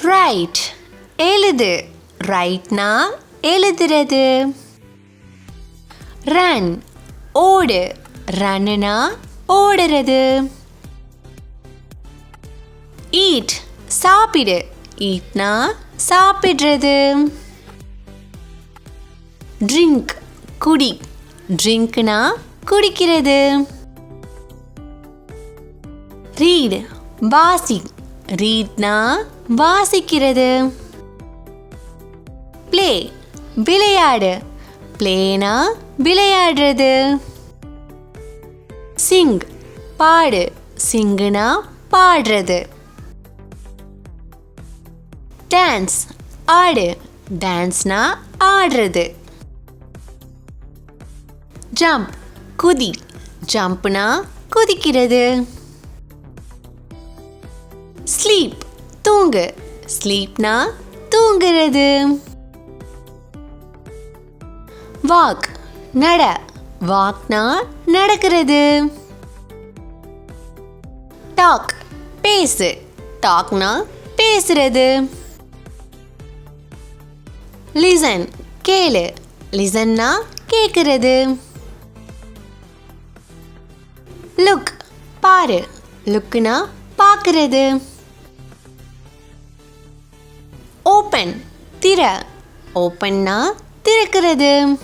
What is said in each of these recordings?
Right எழுது. ரைட்னா எழுதுறது. Run ஓடு. ரன்னுனா ஓடுறது. ஈட் சாப்பிடு. ஈட்னா சாப்பிடுறது. ட்ரிங்க் குடி. ட்ரிங்க்னா குடிக்கிறது. ரீட் வாசி. ரீட்னா வாசிக்கிறது. ப்ளே விளையாடு. ப்ளேனா விளையாடுறது. சிங் பாடு. சிங்குனா பாடுறது. டான்ஸ் ஆடு. டான்ஸ்னா ஆடுறது. ஜம்ப் குதி. ஜம்ப்னா குதிக்கிறது. ஸ்லீப் தூங்கு. ஸ்லீப்னா தூங்குறது. வாக் நட. வாக்னா நடக்கிறது. டாக் பேசு. டாக்னா பேசுறது. லிசன் கேளு. லிசன்னா கேட்கிறது. லுக் பாரு. லுக்னா பார்க்கிறது. ஓப்பன் திற. ஓப்பன்னா திறக்கிறது.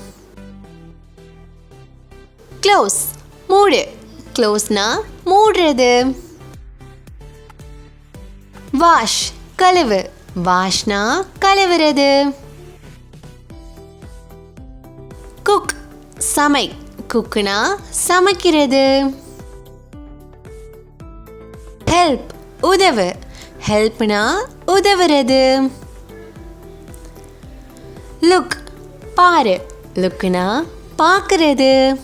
க்ளோஸ் மூடு. க்ளோஸ்னா மூடுறது. வாஷ் கழுவு. வாஷ்னா கழுவுறது. குக் சமை. குக்குனா சமைக்கிறது. ஹெல்ப் உதவு. ஹெல்ப்னா உதவுறது. லுக் பாரு. லுக்னா பார்க்கிறது.